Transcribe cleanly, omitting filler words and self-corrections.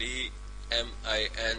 DMIN